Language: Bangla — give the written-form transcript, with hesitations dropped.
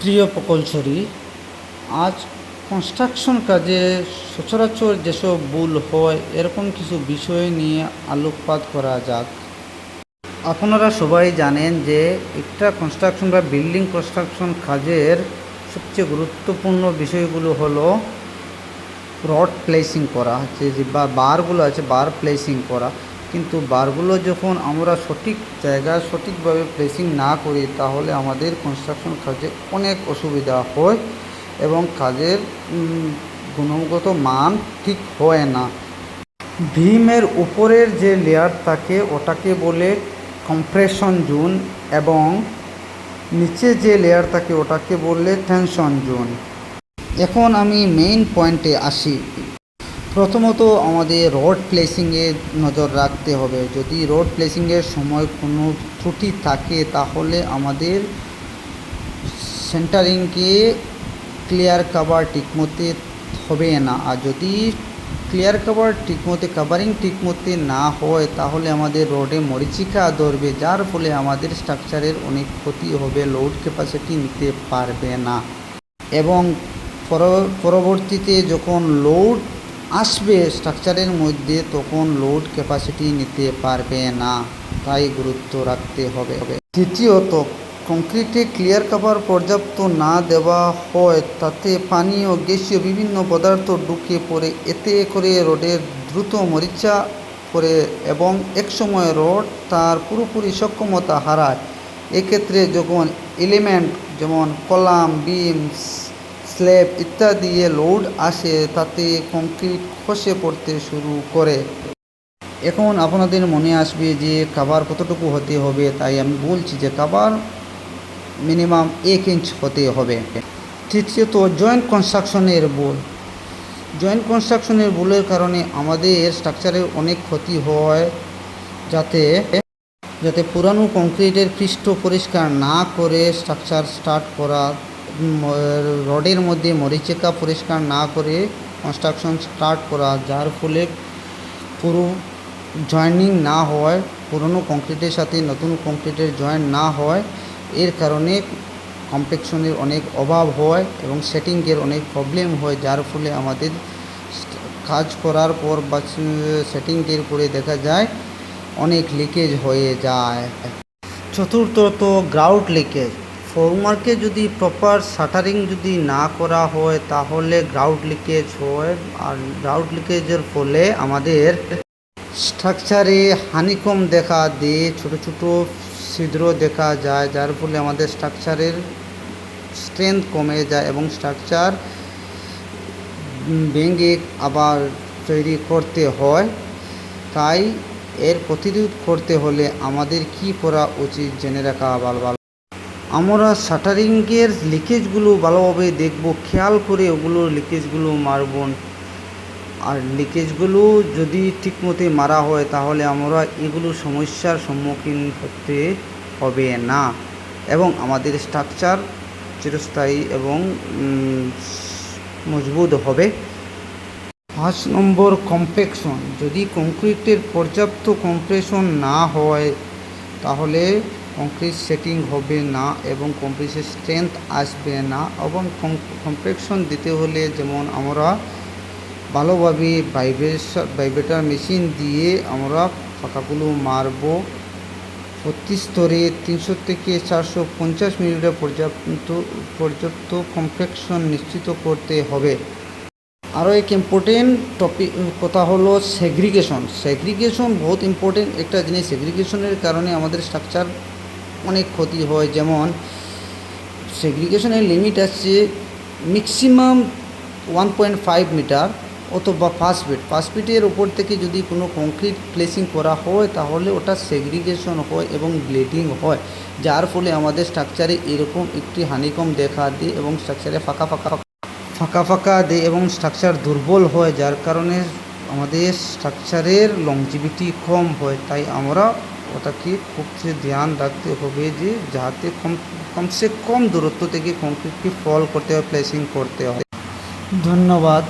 প্রিয় প্রকৌশলী, আজ কনস্ট্রাকশন কাজে সচরাচর যেসব ভুল হয় এরকম কিছু বিষয় নিয়ে আলোকপাত করা যাক। আপনারা সবাই জানেন যে একটা কনস্ট্রাকশন বা বিল্ডিং কনস্ট্রাকশন কাজের সবচেয়ে গুরুত্বপূর্ণ বিষয়গুলো হলো রড প্লেসিং করা, যে বারগুলো আছে বার প্লেসিং করা। কিন্তু বারগুলো যখন আমরা সঠিক জায়গায় সঠিকভাবে প্লেসিং না করি তাহলে আমাদের কনস্ট্রাকশন কাজে অনেক অসুবিধা হয় এবং কাজের গুণগত মান ঠিক হয় না। ভীমের উপরের যে লেয়ার থাকে ওটাকে বলে কম্প্রেশন জোন এবং নিচে যে লেয়ার থাকে ওটাকে বললে টেনশন জোন। এখন আমি মেইন পয়েন্টে আসি। প্রথমত আমাদের রড প্লেসিংয়ে নজর রাখতে হবে। যদি রড প্লেসিংয়ের সময় কোনো ত্রুটি থাকে তাহলে আমাদের সেন্টারিংকে ক্লিয়ার কাভার ঠিকমতো হবে না। আর যদি ক্লিয়ার কাভার ঠিকমতো কাভারিং ঠিকমতো না হয় তাহলে আমাদের রডে মরিচিকা ধরবে, যার ফলে আমাদের স্ট্রাকচারের অনেক ক্ষতি হবে, লোড ক্যাপাসিটি নিতে পারবে না এবং পরবর্তীতে যখন লোড আসবে স্ট্রাকচারের মধ্যে তখন লোড ক্যাপাসিটি নিতে পারবে না। তাই গুরুত্ব রাখতে হবে। দ্বিতীয়ত, কংক্রিটে ক্লিয়ার কাভার পর্যাপ্ত না দেওয়া হয় তাতে পানি ও গ্যাসীয় বিভিন্ন পদার্থ ঢুকে পড়ে, এতে করে রডের দ্রুত মরিচা পড়ে এবং একসময় রড তার পুরোপুরি সক্ষমতা হারায়। এক্ষেত্রে যখন এলিমেন্ট যেমন কলাম, বিম, স্ল্যাব ইত্যাদি লোড আসে তাতে কংক্রিট খসে পড়তে শুরু করে। এখন আপনাদের মনে আসবে যে কাভার কতটুকু হতে হবে, তাই আমি বলছি যে কাভার মিনিমাম 1 ইঞ্চ হতে হবে। তৃতীয়ত, জয়েন্ট কনস্ট্রাকশনের ভুল। জয়েন্ট কনস্ট্রাকশনের ভুলের কারণে আমাদের স্ট্রাকচারের অনেক ক্ষতি হয়। যাতে পুরানো কংক্রিটের পৃষ্ঠ পরিষ্কার না করে স্ট্রাকচার স্টার্ট করা, রডের মধ্যে মরিচিকা পরিষ্কার না করে কনস্ট্রাকশন স্টার্ট করা, যার ফলে পুরো জয়েনিং না হয়, পুরনো কংক্রিটের সাথে নতুন কংক্রিটের জয়েন্ট না হয়, এর কারণে কমপ্লেকশনের অনেক অভাব হয় এবং সেটিংয়ের অনেক প্রবলেম হয়, যার ফলে আমাদের কাজ করার পর বা সেটিংয়ের পরে দেখা যায় অনেক লিকেজ হয়ে যায়। চতুর্থত, গ্রাউট লিকেজ। ফর্মারকে যদি প্রপার শাটারিং যদি না করা হয় তাহলে গ্রাউট লিকেজ হয়, আর গ্রাউট লিকেজের ফলে আমাদের স্ট্রাকচারে হানিকম দেখা দিয়ে ছোটো ছোটো ছিদ্র দেখা যায়, যার ফলে আমাদের স্ট্রাকচারের স্ট্রেংথ কমে যায় এবং স্ট্রাকচার ভেঙে আবার তৈরি করতে হয়। তাই এর প্রতিরোধ করতে হলে আমাদের কি করা উচিত জেনে রাখা ভালো। আমরা শাটারিংয়ের লিকেজগুলো ভালোভাবে দেখব, খেয়াল করে ওগুলোর লিকেজগুলো মারব, আর লিকেজগুলো যদি ঠিকমতো মারা হয় তাহলে আমরা এগুলো সমস্যার সম্মুখীন হতে হবে না এবং আমাদের স্ট্রাকচার চিরস্থায়ী এবং মজবুত হবে। 5 নম্বর, কম্প্রেশন। যদি কংক্রিটের পর্যাপ্ত কম্প্রেশন না হয় তাহলে কংক্রিট সেটিং হবে না এবং কংক্রিটের স্ট্রেংথ আসবে না। এবং কম্প্রেশন দিতে হলে যেমন আমরা ভালোভাবে ভাইব্রেটর মেশিন দিয়ে আমরা পাকাগুলো মারব। প্রতি স্তরে 300 থেকে 450 মিলিমিটার পর্যাপ্ত কম্প্রেশন নিশ্চিত করতে হবে। আরও এক ইম্পর্টেন্ট কথা হলো সেগ্রিগেশন বহুত ইম্পর্টেন্ট একটা জিনিস। সেগ্রিগেশনের কারণে আমাদের স্ট্রাকচার অনেক ক্ষতি হয়। যেমন সেগ্রিগেশনের লিমিট আছে ম্যাক্সিমাম 1.5 মিটার অথবা 5 ফিটের উপর থেকে যদি কোনো কংক্রিট প্লেসিং করা হয় তাহলে ওটা সেগ্রিগেশন হয় এবং ব্লিডিং হয়, যার ফলে আমাদের স্ট্রাকচারে এরকম একটি হানিকম দেখা দেয় এবং স্ট্রাকচারে ফাঁকা দেয় এবং স্ট্রাকচার দুর্বল হয়, যার কারণে আমাদের স্ট্রাকচারের লংজিভিটি কম হয়। তাই আমরা ওটাকে খুব ধ্যান রাখতে হবে যে যাতে কমসে কম দূরত্ব থেকে কংক্রিটকে ফল করতে হয়, প্লেসিং করতে হয়। ধন্যবাদ।